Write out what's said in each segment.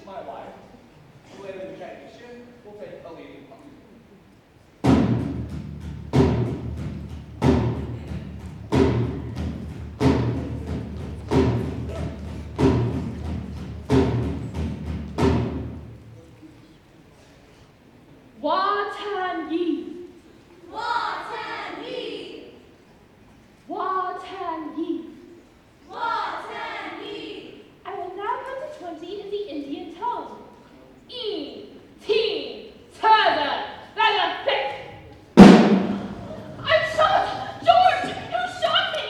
my wife, who lives in the championship, will take a leading part. Watan ye. Watan ye. Watan ye. Watan ye. I will now count to 20 in the Indian tongue. Teen, tada, tada, thick. I'm shot! George, you shot me!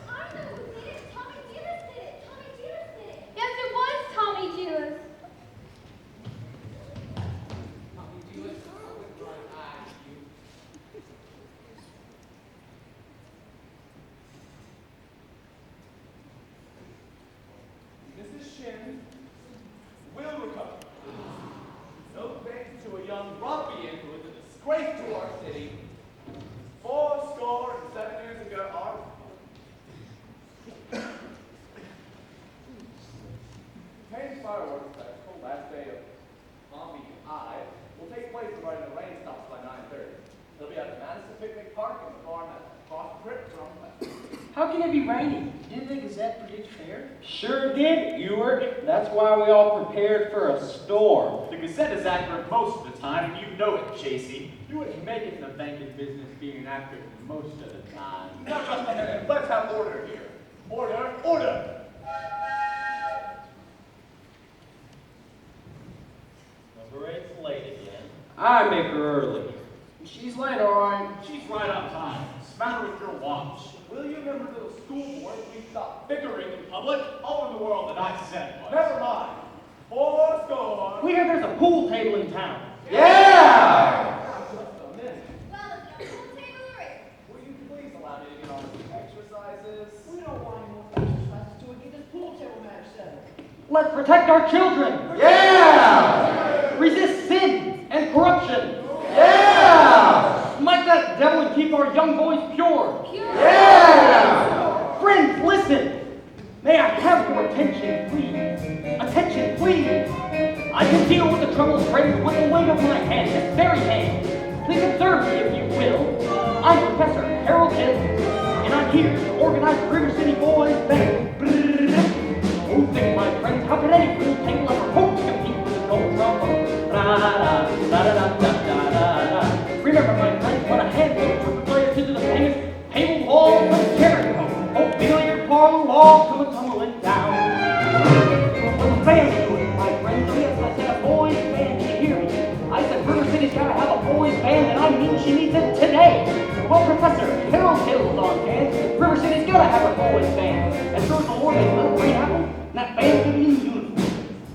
I know who did it. Tommy Dearest did it. Tommy Dearest did it. Yes, it was Tommy Dearest. Mrs. Shin will recover. No thanks to a young ruffian who is a disgrace to our city. 407 years ago, our Payne's fireworks festival, last day of Tommy I, will take place provided the rain stops by 9:30. It'll be at the Madison Picnic Park in the farm across the creek from west. How can it be raining? Didn't the Gazette predict fair? Sure did, Hewitt. That's why we all prepared for a storm. The Gazette is accurate most of the time, and you know it, Chasey. You wouldn't make it in the banking business being accurate most of the time. Now just a minute, let's have order here. Order, order! Number 8's late again. I make her early. She's late, all right. She's right on time. What's the matter with your watch? Will you remember to the school board we stopped bickering in Public? All in the world that I said was. Never mind. 4 We hear there's a pool table in town. Yeah! Just a minute. Well, if your pool table or it. Will you please allow me to get on with the exercises? We don't want any more exercises till we get this pool table matter settled. Let's protect our children. Yeah! Resist sin and corruption. Yeah! Smite that devil and keep our young boys pure. Yeah! Friends, listen. May I have your attention, please? Attention, please. I can deal with the troubles raised with the weight of my hand, this very hand. Please observe me, if you will. I'm Professor Harold Hill, and I'm here to organize the River City Boys Band. Oh, think, my friends, how could any pool table ever hope to compete with the gold trombone? Remember, my friends, when a handful of players into the famous fabled walls of Jericho. Oh, billiard parlor walls come tumbling down. When the band do it, my friends, oh yes, I said a boys band, did you hear me? I said River City's gotta have a boys band, and I mean she needs it today. Well, Professor Harold Hill's on hand. River City's gotta have a boys band. And so is the Lord of Little Green Apple, and that band's gonna be in uniform.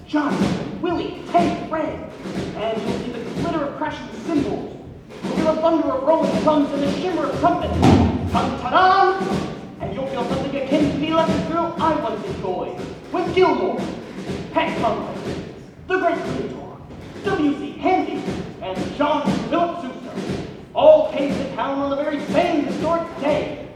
Johnny, Willie, hey, Fred. And you'll see the glitter of crashing cymbals. You'll hear the thunder of rolling drums and the shimmer of trumpets. Dun-ta-da! And you'll feel something akin to the electric thrill I once enjoyed with Gilmore, Hank Conway, the Great Clintor, W.C. Handy, and John Philip Sousa, all came to town on the very same historic day.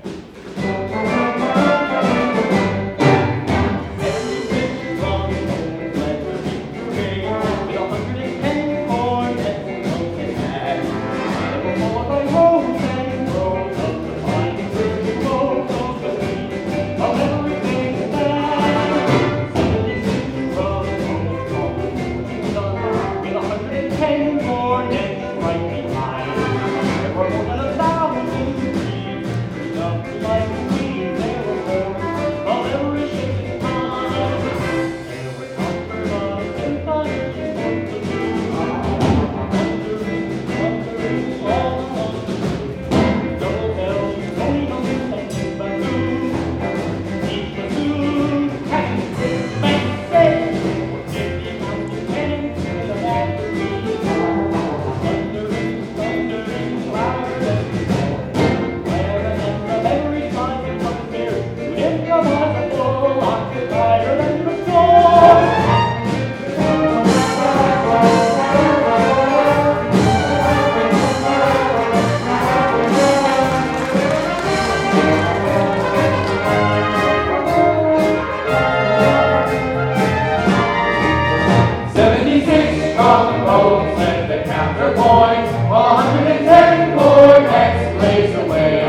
her points, 110 cortex blaze away.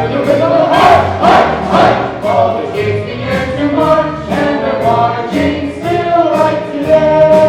To the rhythm of heart, all the kids begin to march, and they're marching still right today.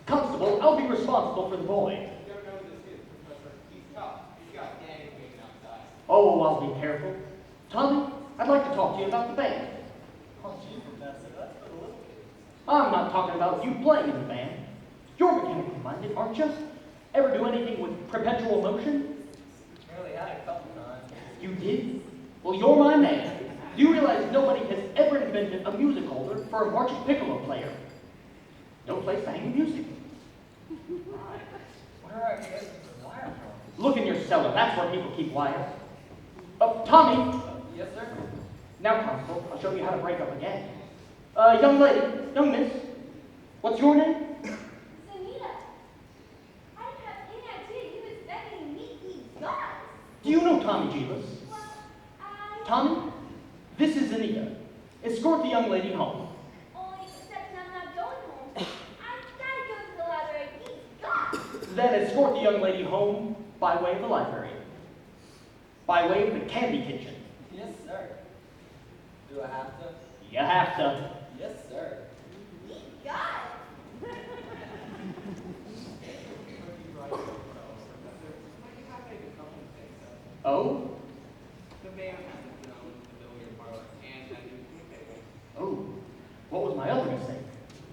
Constable, I'll be responsible for the boy. Oh, I'll be careful. Tommy, I'd like to talk to you about the bank. Oh, gee, Professor, that's for the little kids. I'm not talking about you playing in the band. You're mechanically minded, aren't you? Ever do anything with perpetual motion? Really had a couple times. You did? Well, you're my man. Do you realize nobody has ever invented a music holder for a marching piccolo player? No place to hang music. Where are you getting the wire from? Look in your cellar. That's where people keep wires. Tommy. Yes, sir? Now, Constable, I'll show you how to break up again. Young lady, young miss, what's your name? Sunita, I didn't have any idea you was begging to meet these guys. Do you know Tommy Jeebus? Well, Tommy, this is Anita. Escort the young lady home. only except I'm not going home. I gotta go to the library. These guys. Then escort the young lady home by way of the library. By way of the candy kitchen. Yes, sir. Do I have to? You have to. Yes, sir. These guys. Oh? The mayor hasn't been on the billiard parlor, and I do communicating. Oh. What was my other mistake?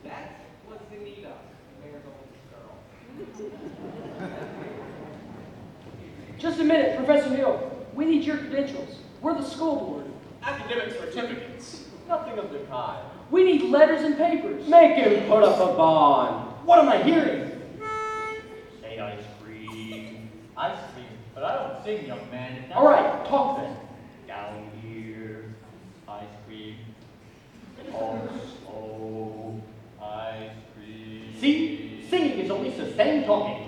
That was Anita, the mayor's oldest girl. Just a minute, Professor Hill. We need your credentials. We're the school board. Academic certificates. Nothing of the kind. We need letters and papers. Make him put up a bond. What am I hearing? Say ice cream. Ice cream, but I don't sing, young man. It's not- All right, talk then. Down here, ice cream. Also, ice cream. See, singing is only sustained talking.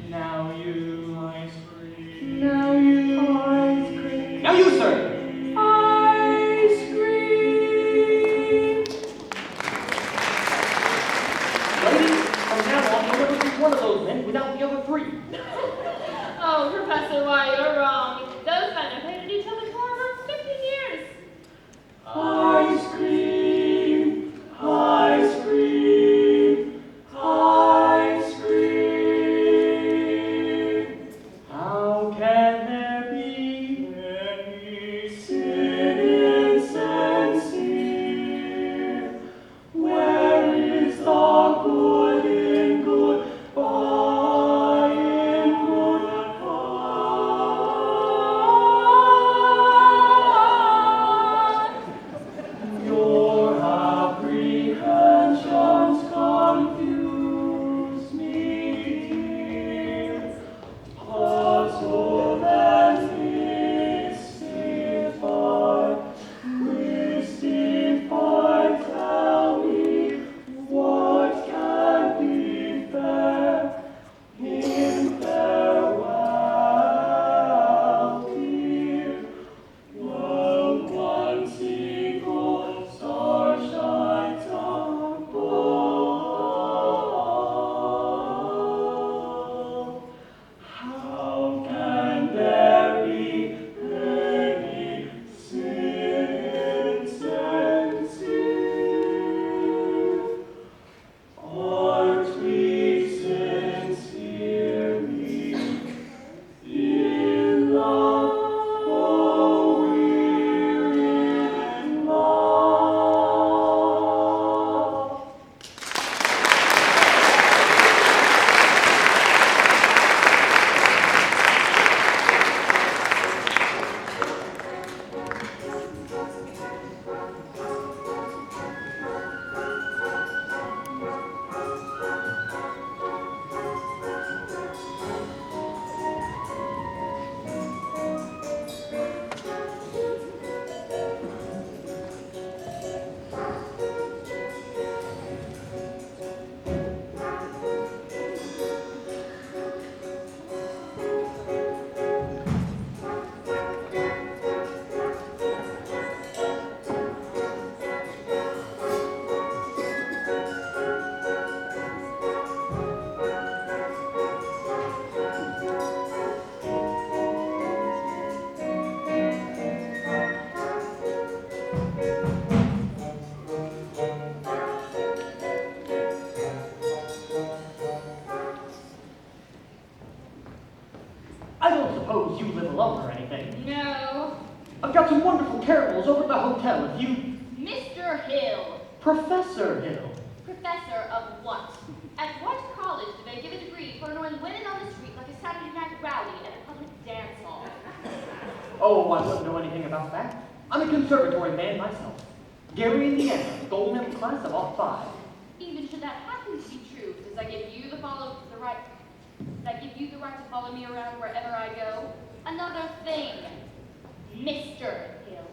Now you ice cream. Now you ice cream. Now you, sir. Ice cream. Ladies, from now on, you'll never see one of those men without the other three. Oh, Professor, why, you're wrong. Those men have hated each other for over 50 years. Ice cream. Ice cream. Ice cream. How can there be Any sin insincere? Where is the good in good, by in good by? Your apprehensions confuse me, puzzle and mystify, tell me what can be fair in farewell, dear. Will one single star shine above? How can there be any sin insensitive? Aren't we sincerely in love? Oh, we're in love. I don't suppose you live alone or anything. No. I've got some wonderful caramels over at the hotel if you... Mr. Hill. Professor Hill. Professor of what? At what college do they give a degree for annoying women on the street like a Saturday night rowdy at a public dance hall? Oh, I wouldn't know anything about that. I'm a conservatory man myself. Gary, Indiana, gold medal class of all 5. Even should that happen to be true, does that give you the right to follow me around wherever I go? Another thing, Mr. Hill.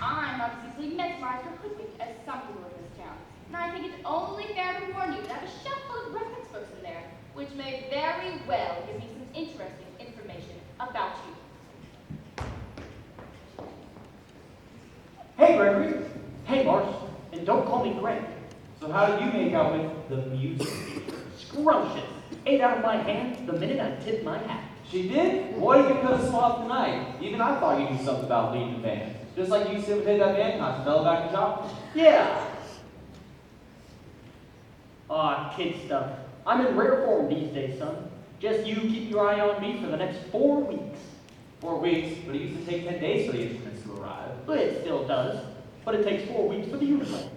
I'm not as easily mesmerized or hoodwinked as some people in this town. And I think it's only fair to warn you that I have a shelf full of reference books in there, which may very well give me some interesting information about you. Hey, Gregory. Hey, Marsh. And don't call me Greg. So how did you make out with the music teacher? Scrumptious. Ate out of my hand the minute I tipped my hat. She did? Boy, you cut us off tonight. Even I thought you knew something about leading a band. Just like you simulated that band concert, fell back to shop. Yeah. Aw, kid stuff. I'm in rare form these days, son. Just you keep your eye on me for the next 4 weeks. 4 weeks, but it used to take 10 days for the instruments to arrive. But it still does. But it takes 4 weeks for the uniforms.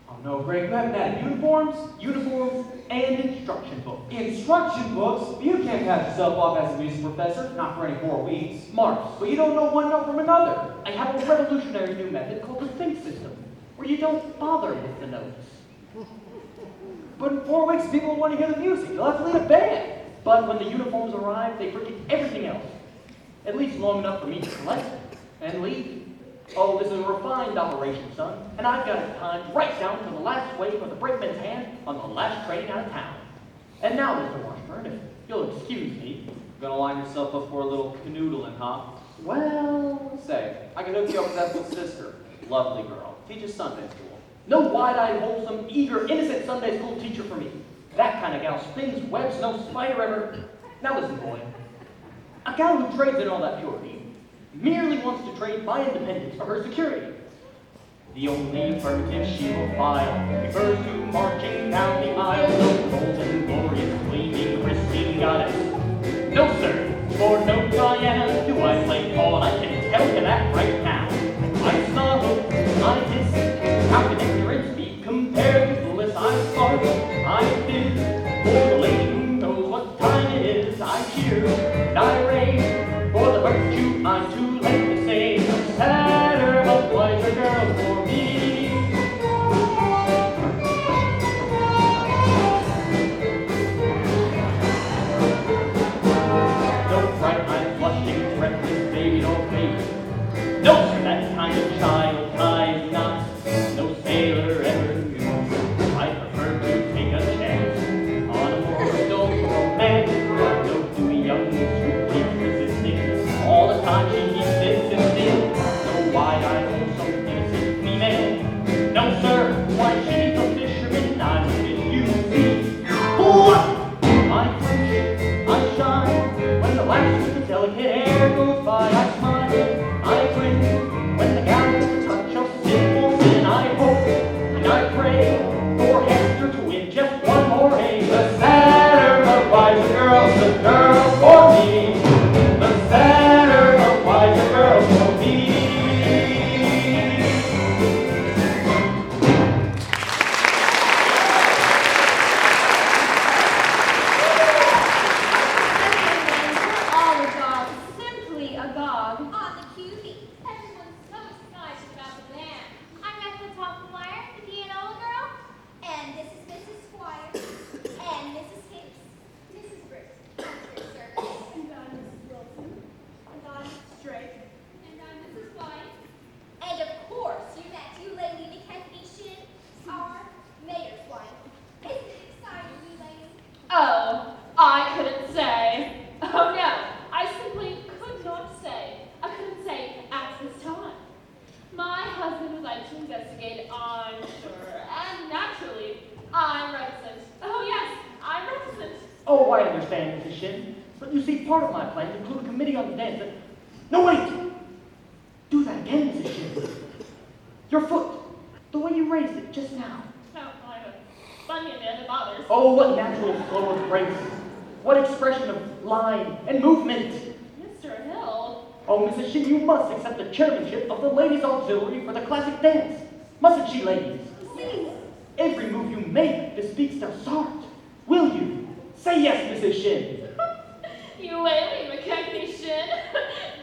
Oh no, Greg, you haven't had uniforms? Uniforms and instruction books. Instruction books? But you can't pass yourself off as a music professor, not for any 4 weeks. Marks. But you don't know one note from another. I have a revolutionary new method called the think system, where you don't bother with the notes. But in 4 weeks, people want to hear the music. You'll have to lead a band. But when the uniforms arrive, they forget everything else. At least long enough for me to collect and leave. Oh, this is a refined operation, son, and I've got it timed right down to the last wave of the brakeman's hand on the last train out of town. And now, Mr. Washburn, if you'll excuse me. Gonna line yourself up for a little canoodling, huh? Well, Say, I can hook you up with Ethel's sister. Lovely girl. Teaches Sunday school. no wide-eyed, wholesome, eager, innocent Sunday school teacher for me. That kind of gal spins webs no spider ever. Now listen, boy. A gal who trades in all that purity merely wants to trade my independence for her security. The only affirmative she will file refers to marching down the aisle, no golden, glorious, gleaming, pristine goddess. No, sir, for no Diana do I play Paul, and I can tell you that right now. I snuggle, I hiss, how can ignorance be compared to bliss? I spark, I fizz, for the lady who knows what time it is. I cheer, and I rave, for the virtue I'm too late to say. The sadder, but wiser girl for me. No bright eyes, blushing, breathless, baby, no baby. No, sir, that kind of child ties not. No sailor ever knew. I prefer to take a chance on a more adult romance. I know to a young who keeps resisting. All the time she keeps insisting. No wide-eyed, wholesome, innocent female. No, sir, why she's a fisherman. I look at you, see. What? I flinch, I shine. When the lash with the delicate hair goes by, I smile. I grin when the gal with the touch of sin walks in. I hope and I pray for Hester to win just one more day. The sadder, the wiser girl's the girl for me. The sadder, the wiser girl for me. All agog, simply agog. On the QB. Everyone's so excited about the band. I'm at the top choir, the piano girl. And this is Mrs. Squire. And Mrs. Hicks. Mrs. Britt. Concert service. And I'm Mrs. Wilson. And I'm Mrs. Drake. And I'm Mrs. White. And of course, you lady because she are Mayor's wife. Isn't it exciting, you ladies? Oh, I couldn't say. Oh no, I simply could not say. I couldn't say at this time. My husband would like to investigate, I'm sure, and naturally, I'm reticent. Oh yes, I'm reticent. Oh, I understand, Mrs. Shin. But you see, part of my plans include a committee on the dance. No, wait! Do that again, Mrs. Shin. Your foot. The way you raised it just now. No, I'm a funny man that bothers. Oh, what natural flow of grace. What expression of line and movement. Mr. Hill. Oh, Mrs. Shin, you must accept the chairmanship of the Ladies' Auxiliary for the classic dance. Mustn't she, ladies? Every move you make bespeaks their sort. Will you? Say yes, Mrs. Shin. You wailing recognition.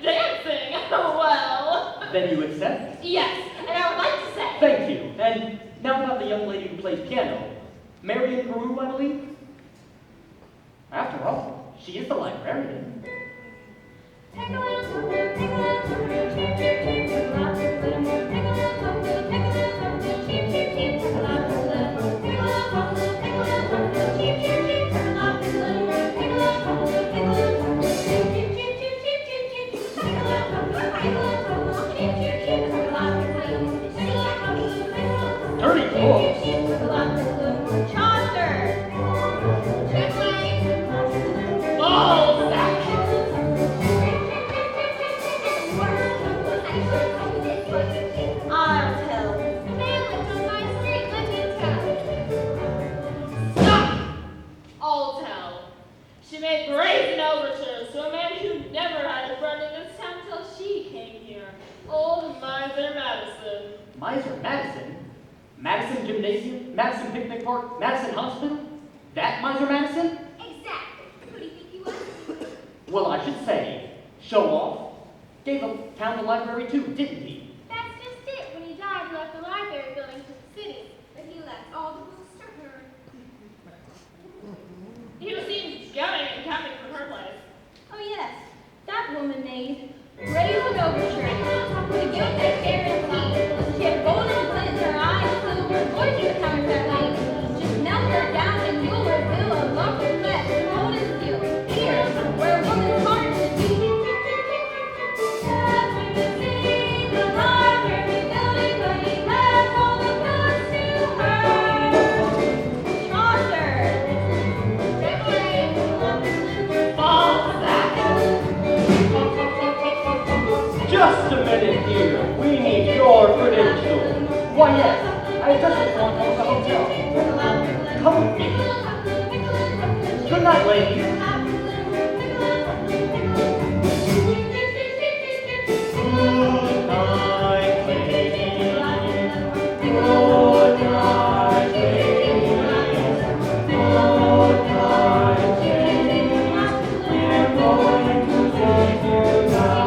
Dancing. Well. Then you accept? Yes, and I would like to say. Thank you. And now about the young lady who plays piano. Marion Peru, I believe? After all, she is the librarian. Dirty books. Chaucer. Oh, that. I'll tell. Hamlet's on my street, let me tell. Stop! I'll tell. She made brazen overtures to a man who never had a friend in this town till she came here. Old Miser Madison. Miser Madison? Madison Gymnasium? Madison Picnic Park? Madison Hospital? That Miser Madison? Exactly. Who do you think you are? Well, I should say, show off. Gave up town the library too, didn't he? That's just it. When he died, he left the library building to the city. But he left all the books to her. He was seen going and coming from her place. Oh yes, that woman made brazen overtures. With a gilded hair and feet. She had golden glint in her eyes, so her voice was coming that way. Just melt her down and you'll reveal a lump of flesh, cold as steel. Here, where a woman's heart should be. The library building, but he left all the books to her. Chaucer. Just a minute here. We need your credentials. Why, yes. I just want to the hotel. Come with me. Good night, ladies. Good night, ladies. Good night, ladies. Good night, ladies. We're going to take you now.